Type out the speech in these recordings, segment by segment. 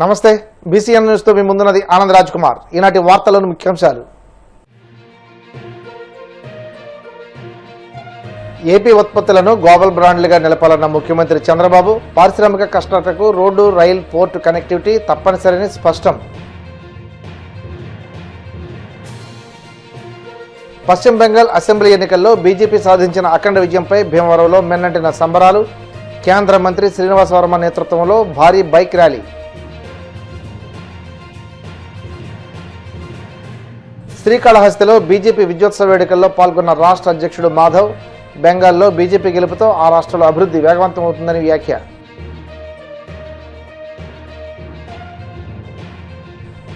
నమస్తే BCN news తో మీ ముందున్నది ఆనంద్ రాజ్ కుమార్. ఈనాటి వార్తలను ముఖ్యాంశాలు. ఏపీ ఉత్పత్తులను గ్లోబల్ బ్రాండ్లుగా నిలపాలన్న ముఖ్యమంత్రి చంద్రబాబు, పారిశ్రామిక క్లస్టర్లకు రోడ్డు, రైల్, పోర్టు కనెక్టివిటీ తప్పనిసరిని స్పష్టం. పశ్చిమ బెంగాల్ అసెంబ్లీ ఎన్నికల్లో బీజేపీ సాధించిన అఖండ విజయంపై భీమవరంలో మెన్నంటిన సంబరాలు. కేంద్ర మంత్రి శ్రీనివాస్ వర్మ నేతృత్వంలో భారీ బైక్ ర్యాలీ. శ్రీకాళహస్తిలో బీజేపీ విజయోత్సవ వేడుకల్లో పాల్గొన్న రాష్ట్ర అధ్యక్షుడు మాధవ్, బెంగాల్లో బీజేపీ గెలుపుతో ఆ రాష్ట్రంలో అభివృద్ధి వేగవంతమవుతుందని వ్యాఖ్య.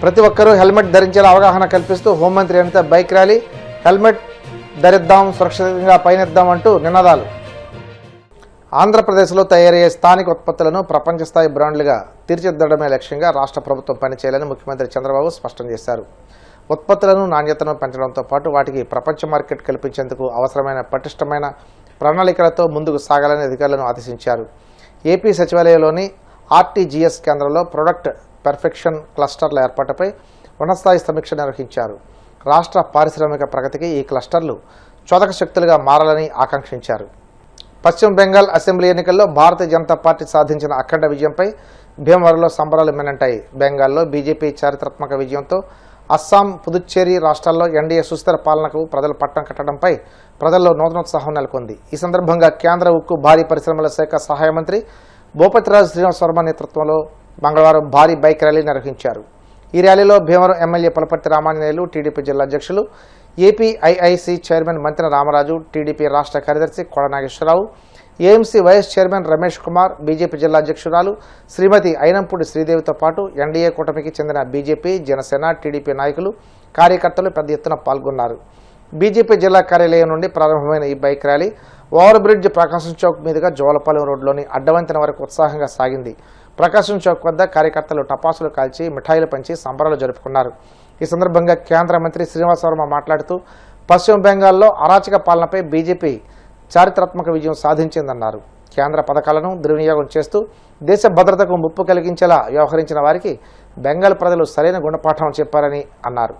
ప్రతి ఒక్కరూ హెల్మెట్ ధరించేలా అవగాహన కల్పిస్తూ హోంమంత్రి అనిత బైక్ ర్యాలీ. హెల్మెట్ ధరిద్దాం, సురక్షితంగా పయనిద్దాం అంటూ నినాదాలు. ఆంధ్రప్రదేశ్లో తయారయ్యే స్థానిక ఉత్పత్తులను ప్రపంచ స్థాయి బ్రాండ్లుగా తీర్చిదిద్దడమే లక్ష్యంగా రాష్ట్ర ప్రభుత్వం పనిచేయాలని ముఖ్యమంత్రి చంద్రబాబు స్పష్టం చేశారు. ఉత్పత్తులను నాణ్యతను పెంచడంతో పాటు వాటికి ప్రపంచ మార్కెట్ కల్పించేందుకు అవసరమైన పటిష్టమైన ప్రణాళికలతో ముందుకు సాగాలని అధికారులను ఆదేశించారు. ఏపీ సచివాలయంలోని ఆర్టీజీఎస్ కేంద్రంలో ప్రొడక్ట్ పెర్ఫెక్షన్ క్లస్టర్ల ఏర్పాటుపై ఉన్నతస్థాయి సమీక్ష నిర్వహించారు. రాష్ట్ర పారిశ్రామిక ప్రగతికి ఈ క్లస్టర్లు చోదక శక్తులుగా మారాలని ఆకాంక్షించారు. పశ్చిమ బెంగాల్ అసెంబ్లీ ఎన్నికల్లో భారతీయ జనతా పార్టీ సాధించిన అఖండ విజయంపై భీమవరంలో సంబరాలు మిన్నంటాయి. బెంగాల్లో బీజేపీ చారిత్రాత్మక విజయంతో అస్సాం, పుదుచ్చేరి రాష్ట్రాల్లో ఎన్డీఏ సుస్థిర పాలనకు ప్రజలు పట్టం కట్టడంపై ప్రజల్లో నూతనోత్సాహం నెలకొంది. ఈ సందర్భంగా కేంద్ర ఉక్కు, భారీ పరిశ్రమల శాఖ సహాయ మంత్రి భూపతిరాజు శ్రీనివాస్ వర్మ నేతృత్వంలో మంగళవారం భారీ బైక్ ర్యాలీ నిర్వహించారు. ఈ ర్యాలీలో భీమవరం ఎమ్మెల్యే పులపర్తి రామాంజనేయులు, టీడీపీ జిల్లా అధ్యక్షులు, ఏపీఐఐసి చైర్మన్ మంత్రి రామరాజు, టీడీపీ రాష్ట్ర కార్యదర్శి Koda Nageswararao, AMC vice chairman Ramesh Kumar, BJP జిల్లా అధ్యక్షురాలు శ్రీమతి అయినంపూడి శ్రీదేవితో పాటు ఎన్డీఏ కూటమికి చెందిన బీజేపీ, జనసేన, టీడీపీ నాయకులు, కార్యకర్తలు పెద్ద ఎత్తున పాల్గొన్నారు. బీజేపీ జిల్లా కార్యాలయం నుండి ప్రారంభమైన ఈ బైక్ ర్యాలీ ఓవర్ బ్రిడ్జ్ ప్రకాశం చౌక్ మీదుగా జోలపాలెం రోడ్లోని అడ్డవంతెన వరకు ఉత్సాహంగా సాగింది. ప్రకాశం చౌక్ వద్ద కార్యకర్తలు టపాసులు కాల్చి, మిఠాయిలు పంచి సంబరాలు జరుపుకున్నారు. ఈ సందర్భంగా కేంద్ర మంత్రి శ్రీనివాస్ వర్మ మాట్లాడుతూ పశ్చిమ బెంగాల్లో అరాచక పాలనపై బీజేపీ చారిత్రాత్మక విజయం సాధించిందన్నారు. కేంద్ర పథకాలను దుర్వినియోగం చేస్తూ దేశ భద్రతకు ముప్పు కలిగించేలా వ్యవహరించిన వారికి బెంగాల్ ప్రజలు సరైన గుణపాఠం చెప్పారని అన్నారు.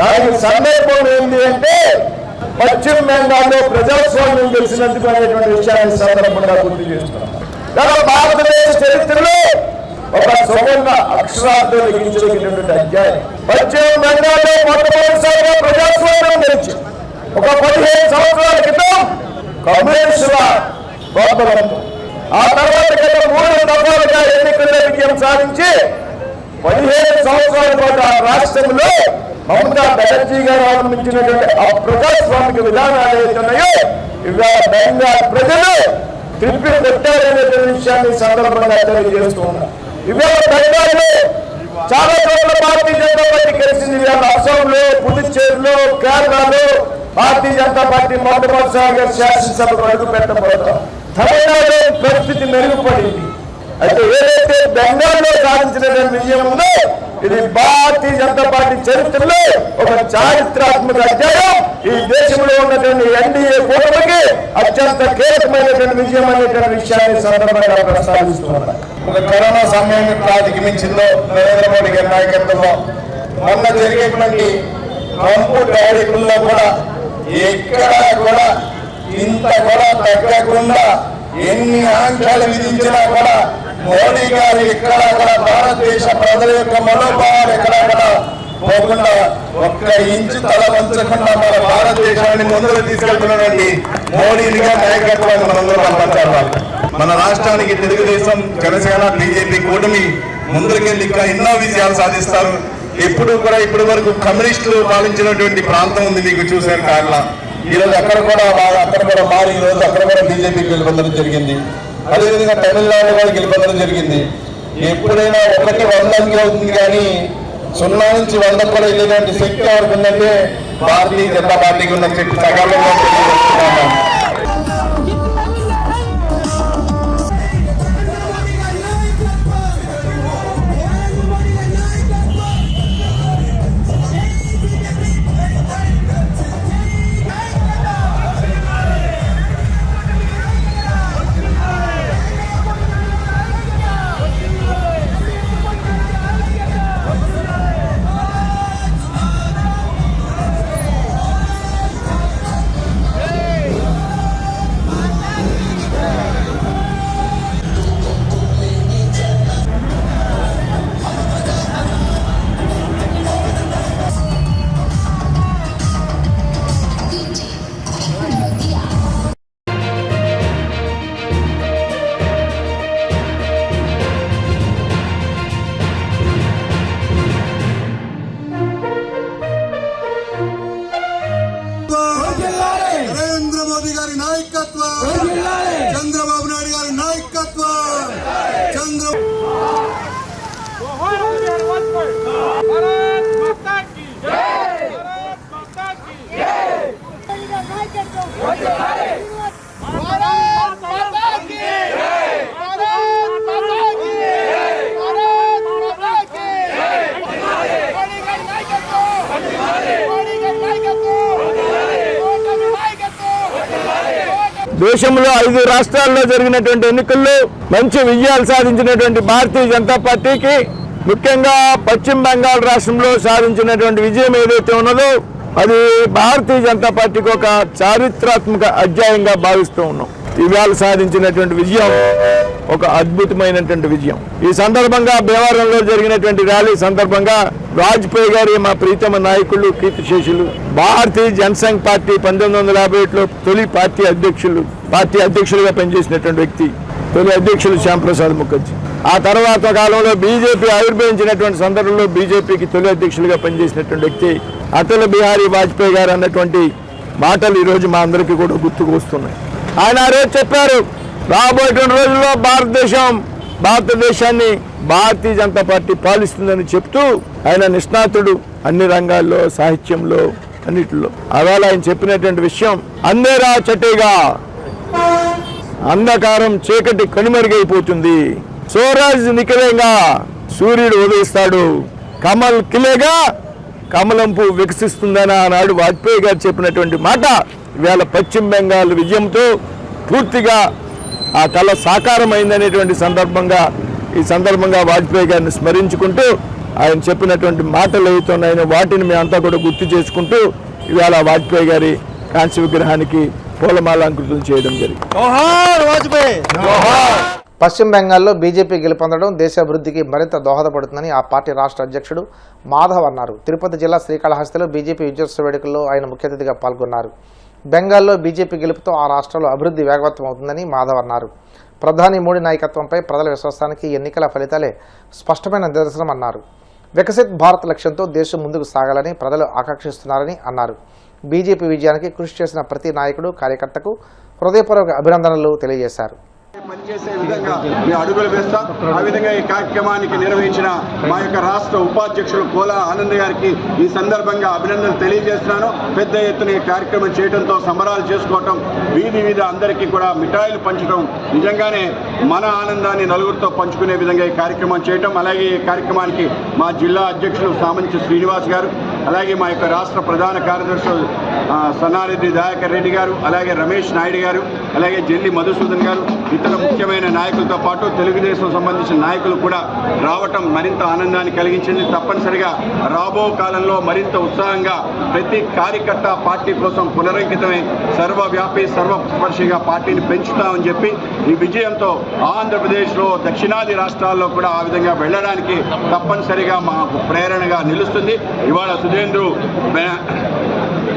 దానికి సందర్భం ఏంటి అంటే పశ్చిమ బెంగాల్లో ప్రజాస్వామ్యం తెలిసినందుకు అనేటువంటి విషయాన్ని సందర్భంగా గుర్తు చేస్తున్నాం. భారతదేశ చరిత్రలో ఒక సువర్ణ అక్షరార్థం లిఖించగలిగినటువంటి అధ్యాయం పశ్చిమ బెంగాల్లో మొట్టమొదటిసారిగా ప్రజాస్వామ్యం తెలిసి ఒక 15 సంవత్సరాల క్రితం కమ్యూనిస్టుల గొప్పలంతో ఆ తర్వాత గత 3 దఫాలుగా ఎన్నికల్లో విజయం సాధించి 15 సంవత్సరాల పాటు ఆ రాష్ట్రంలో మమతా బెనర్జీ గారు ఆరంభించినటువంటి ఆ ప్రజాస్వామిక విధానాలు ఏవైతున్నాయో ఇవాళ బెంగాల్ ప్రజలు తిప్పి కొట్టారనేటువంటి విషయాన్ని సందర్భంగా తెలియజేస్తూ ఉన్నారు. ఇవాళ బెంగాల్లో చాలా చోట్ల భారతీయ జనతా పార్టీ కలిసింది. ఇవాళ అస్సాంలో, పుదుచ్చేరిలో, కేరళలో భారతీయ జనతా పార్టీ మొట్టమొదటిసారిగా శాసనసభకు అడుగు పెట్టబోతాం. తమిళనాడు పరిస్థితి మెరుగుపడింది. అయితే ఏదైతే బెంగాల్లో సాధించినటువంటి విజయం ఉందో ఇది భారతీయ జనతా పార్టీ చరిత్రలో ఒక చారిత్రాత్మక అధ్యాయం. ఈ దేశంలో ఉన్నటువంటి ఎన్డీఏ కూటమికి అత్యంత కీలకమైనటువంటి విజయం అనేటువంటి విషయాన్ని సందర్భంగా ప్రస్తావిస్తున్నారు. ఒక కరోనా సమయాన్ని అధిగమించిందో నరేంద్ర మోడీ గారి నాయకత్వంలో మొన్న జరిగేటువంటి కంప్యూటర్లో కూడా ఎక్కడా కూడా ఇంత కూడా తగ్గకుండా ఎన్ని ఆంక్షలు విధించినా కూడా మోడీ గారు ఎక్కడ కూడా భారతదేశ ప్రజల యొక్క మనోభావాలు ఎక్కడ కూడా పోకుండా ఒక్క ఇంచు తల వంచకుండా మన భారతదేశాన్ని ముందుకు తీసుకెళ్తున్నటువంటి మోడీ గారి నాయకత్వాన్ని మనందరూ పంచాలి. మన రాష్ట్రానికి తెలుగుదేశం, జనసేన, బీజేపీ కూటమి ముందుకెళ్ళి ఇంకా ఎన్నో విజయాలు సాధిస్తారు. ఎప్పుడు కూడా ఇప్పటి వరకు కమ్యూనిస్టులు పాలించినటువంటి ప్రాంతం ఉంది, మీకు చూశారు కేరళ. ఈరోజు అక్కడ కూడా మారి ఈరోజు అక్కడ కూడా బీజేపీ గెలుపొందడం జరిగింది. అదేవిధంగా తమిళనాడు కూడా గెలుపొందడం జరిగింది. ఎప్పుడైనా 1-100 అవుతుంది కానీ 0 నుంచి 100 కూడా వెళ్ళేటువంటి శక్తి ఎవరికి ఉందంటే భారతీయ జనతా పార్టీకి ఉన్న శక్తి సకాలంలో తెలియజేస్తున్నాను. నరేంద్ర మోదీ గారి నాయకత్వం, చంద్రబాబు నాయుడు గారి నాయకత్వం, దేశంలో 5 రాష్ట్రాల్లో జరిగినటువంటి ఎన్నికల్లో మంచి విజయాలు సాధించినటువంటి భారతీయ జనతా పార్టీకి ముఖ్యంగా పశ్చిమ బెంగాల్ రాష్ట్రంలో సాధించినటువంటి విజయం ఏదైతే ఉన్నదో అది భారతీయ జనతా పార్టీకి ఒక చారిత్రాత్మక అధ్యాయంగా భావిస్తూ ఉన్నాం. ఇవాళ సాధించినటువంటి విజయం ఒక అద్భుతమైనటువంటి విజయం. ఈ సందర్భంగా భీమవరంలో జరిగినటువంటి ర్యాలీ సందర్భంగా వాజ్పేయి గారి మా ప్రీతమ నాయకులు, కీర్తిశేషులు, భారతీయ జనసంఘ్ పార్టీ 1951లో తొలి పార్టీ అధ్యక్షులుగా పనిచేసినటువంటి వ్యక్తి, తొలి అధ్యక్షులు శ్యాంప్రసాద్ ముఖర్జీ. ఆ తర్వాత కాలంలో బీజేపీ ఆవిర్భవించినటువంటి సందర్భంలో బీజేపీకి తొలి అధ్యక్షులుగా పనిచేసినటువంటి వ్యక్తి అటల్ బిహారీ వాజ్పేయి గారు అన్నటువంటి మాటలు ఈరోజు మా అందరికీ కూడా గుర్తుకు వస్తున్నాయి. ఆయన ఆ రోజు చెప్పారు, రాబోయేటువంటి రోజుల్లో భారతదేశాన్ని భారతీయ జనతా పార్టీ పాలిస్తుందని చెప్తూ ఆయన నిష్ణాతుడు అన్ని రంగాల్లో, సాహిత్యంలో, అన్నిటిలో. అవాళ ఆయన చెప్పినటువంటి విషయం, అంధేరా చటేగా, అంధకారం చీకటి కనుమరుగైపోతుంది, సూరజ్ నికలేగా, సూర్యుడు ఉదయిస్తాడు, కమల్ కిలేగా, కమలం పువ్వు వికసిస్తుందని ఆనాడు వాజ్పేయి గారు చెప్పినటువంటి మాట ఇవాళ పశ్చిమ బెంగాల్ విజయంతో పూర్తిగా ఆ కళ సాకారమైందనేటువంటి ఈ సందర్భంగా వాజ్పేయి గారిని స్మరించుకుంటూ ఆయన చెప్పినటువంటి మాటలు అవుతున్నాయని వాటిని మేమంతా కూడా గుర్తు చేసుకుంటూ ఇవాళ వాజ్పేయి గారి కాంస్య విగ్రహానికి పూలమాలంకృతం చేయడం జరిగింది. పశ్చిమ బెంగాల్లో బీజేపీ గెలుపొందడం దేశాభివృద్ధికి మరింత దోహదపడుతుందని ఆ పార్టీ రాష్ట్ర అధ్యక్షుడు మాధవ్ అన్నారు. తిరుపతి జిల్లా శ్రీకాళహస్తిలో బీజేపీ విజయోత్సవ వేడుకల్లో ఆయన ముఖ్య అతిథిగా పాల్గొన్నారు. బెంగాల్లో బీజేపీ గెలుపుతో ఆ రాష్ట్రంలో అభివృద్ధి వేగవంతం అవుతుందని మాధవ్ అన్నారు. ప్రధాని మోడీ నాయకత్వంపై ప్రజల విశ్వాసానికి ఎన్నికల ఫలితాలే స్పష్టమైన నిదర్శనం అన్నారు. వికసిత్ భారత్ లక్ష్యంతో దేశం ముందుకు సాగాలని ప్రజలు ఆకాంక్షిస్తున్నారని అన్నారు. బీజేపీ విజయానికి కృషి చేసిన ప్రతి నాయకుడు కార్యకర్తకు హృదయపూర్వక అభినందనలు తెలియజేశారు. పనిచేసే విధంగా మేము అడుగులు వేస్తాం. ఆ విధంగా ఈ కార్యక్రమానికి నిర్వహించిన మా యొక్క రాష్ట్ర ఉపాధ్యక్షులు కోలా ఆనంద్ గారికి ఈ సందర్భంగా అభినందనలు తెలియజేస్తున్నాను. పెద్ద ఎత్తున ఈ కార్యక్రమం చేయడంతో సంబరాలు చేసుకోవటం, వీధి అందరికీ కూడా మిఠాయిలు పంచడం, నిజంగానే మన ఆనందాన్ని నలుగురితో పంచుకునే విధంగా ఈ కార్యక్రమం చేయటం. అలాగే ఈ కార్యక్రమానికి మా జిల్లా అధ్యక్షులు సామంచి శ్రీనివాస్ గారు, అలాగే మా యొక్క రాష్ట్ర ప్రధాన కార్యదర్శులు సన్నారెడ్డి దయాకర్ రెడ్డి గారు, అలాగే రమేష్ నాయుడు గారు, అలాగే జల్లి మధుసూదన్ గారు, ఇతర ముఖ్యమైన నాయకులతో పాటు తెలుగుదేశం సంబంధించిన నాయకులు కూడా రావటం మరింత ఆనందాన్ని కలిగించింది. తప్పనిసరిగా రాబో కాలంలో మరింత ఉత్సాహంగా ప్రతి కార్యకర్త పార్టీ కోసం పునరంకితమై సర్వవ్యాపి సర్వస్పర్శిగా పార్టీని పెంచుతామని చెప్పి ఈ విజయంతో ఆంధ్రప్రదేశ్లో దక్షిణాది రాష్ట్రాల్లో కూడా ఆ విధంగా వెళ్ళడానికి తప్పనిసరిగా మాకు ప్రేరణగా నిలుస్తుంది. ఇవాళ సుధేంద్రు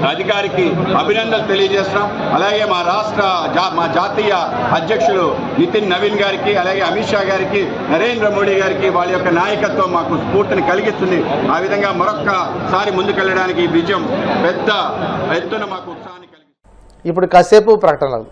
అధికారికి అభినందనలు తెలియజేస్తున్నాం. అలాగే మా జాతీయ అధ్యక్షులు నితిన్ నవీన్ గారికి, అలాగే అమిత్ షా గారికి, నరేంద్ర మోడీ గారికి వాళ్ళ యొక్క నాయకత్వం మాకు స్ఫూర్తిని కలిగిస్తుంది. ఆ విధంగా మరొక్కసారి ముందుకెళ్ళడానికి ఈ విజయం పెద్ద ఎత్తున మాకు ఉత్సాహాన్ని కలిగిస్తుంది. ఇప్పుడు కాసేపు ప్రకటనలు.